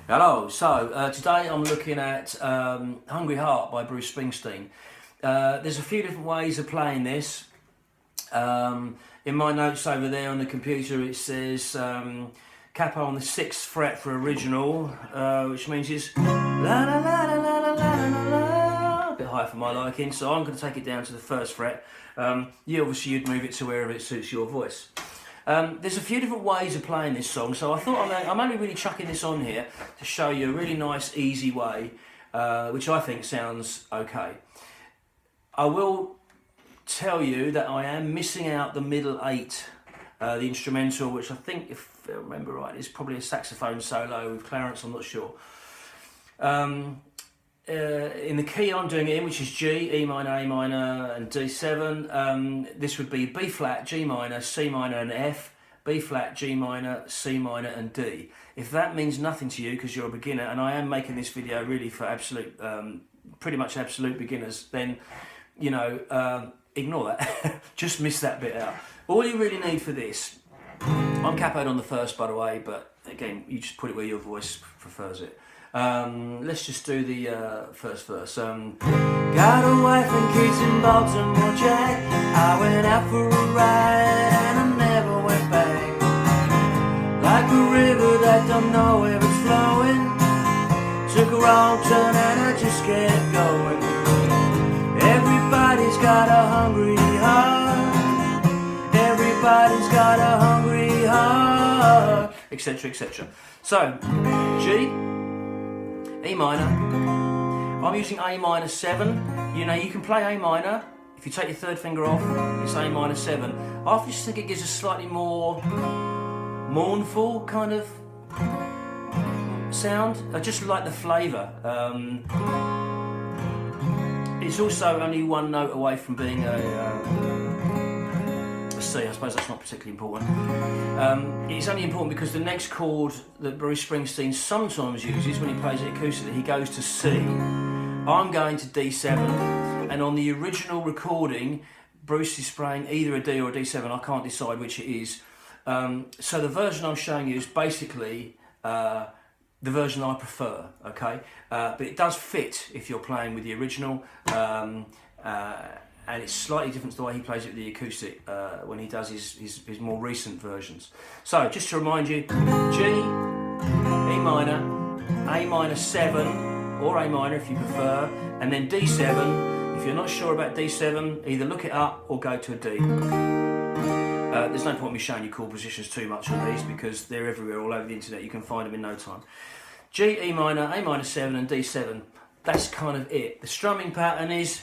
Hello, so today I'm looking at Hungry Heart by Bruce Springsteen. There's a few different ways of playing this. In my notes over there on the computer it says Capo on the 6th fret for original, which means it's la la la la la la la la, a bit high for my liking, so I'm going to take it down to the 1st fret. You'd move it to wherever it suits your voice. There's a few different ways of playing this song, so I thought I'm only really chucking this on here to show you a really nice, easy way, which I think sounds okay. I will tell you that I am missing out the middle 8, the instrumental, which I think, if I remember right, is probably a saxophone solo with Clarence, I'm not sure. In the key I'm doing it in, which is G, E minor, A minor and D7, this would be B flat, G minor, C minor and F, B flat, G minor, C minor and D. If that means nothing to you because you're a beginner, and I am making this video really for absolute, pretty much absolute beginners, then, you know, ignore that. Just miss that bit out. All you really need for this, I'm capoed on the 1st by the way, but again, you just put it where your voice prefers it. Let's just do the 1st verse. Got a wife and kids in Baltimore, Jack. I went out for a ride and I never went back. Like a river that don't know where it's flowing. Took a wrong turn and I just kept going. Everybody's got a hungry heart. Everybody's got a hungry heart, etc, etc. So, G, E minor, I'm using A minor 7. You know, you can play A minor, if you take your 3rd finger off, it's A minor 7. I just think it gives a slightly more mournful kind of sound. I just like the flavour. It's also only one note away from being a C. I suppose that's not particularly important. It's only important because the next chord that Bruce Springsteen sometimes uses when he plays it acoustically, he goes to C. I'm going to D7, and on the original recording, Bruce is playing either a D or a D7. I can't decide which it is. So the version I'm showing you is basically the version I prefer, okay? But it does fit if you're playing with the original, and it's slightly different to the way he plays it with the acoustic when he does his more recent versions. So, just to remind you, G, E minor, A minor 7, or A minor if you prefer, and then D7. If you're not sure about D7, either look it up or go to a D. There's no point me showing you chord positions too much on these because they're everywhere all over the internet. You can find them in no time. G, E minor, A minor 7 and D7. That's kind of it. The strumming pattern is...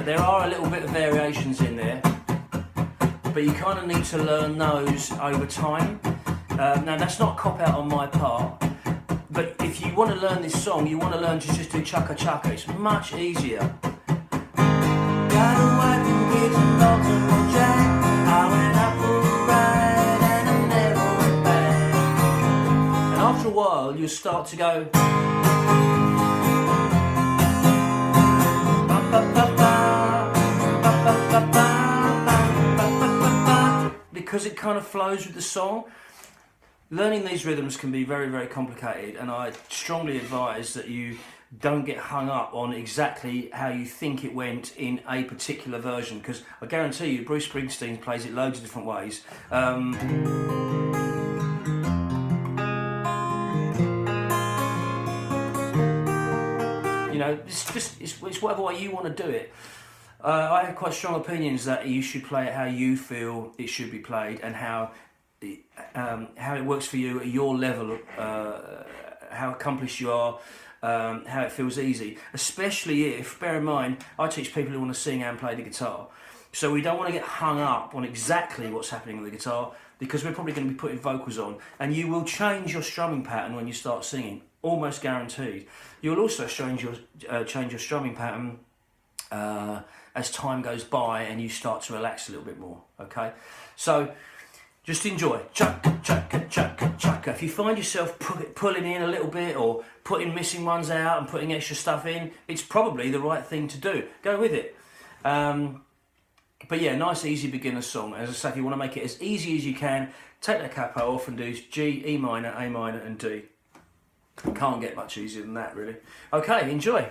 There are a little bit of variations in there, but you kind of need to learn those over time. Now that's not a cop-out on my part, but if you want to learn this song, you want to learn to just do chaka chaka. It's much easier. Got a wife and kids in Baltimore, Jack. I went out for a ride and I never went back. And after a while, you'll start to go. Because it kind of flows with the song. Learning these rhythms can be very, very complicated, and I strongly advise that you don't get hung up on exactly how you think it went in a particular version, because I guarantee you Bruce Springsteen plays it loads of different ways. You know, it's whatever way you want to do it. I have quite strong opinions that you should play it how you feel it should be played, and how it works for you at your level, how accomplished you are, how it feels easy. Especially if, bear in mind, I teach people who want to sing and play the guitar. So we don't want to get hung up on exactly what's happening on the guitar, because we're probably going to be putting vocals on, and you will change your strumming pattern when you start singing, almost guaranteed. You'll also change your strumming pattern as time goes by and you start to relax a little bit more, okay? So just enjoy. Chaka, chaka, chaka, chaka. If you find yourself pulling in a little bit or putting missing ones out and putting extra stuff in, it's probably the right thing to do. Go with it. But yeah, nice, easy beginner song. As I say, if you want to make it as easy as you can, take that capo off and do G, E minor, A minor, and D. Can't get much easier than that, really. Okay, enjoy.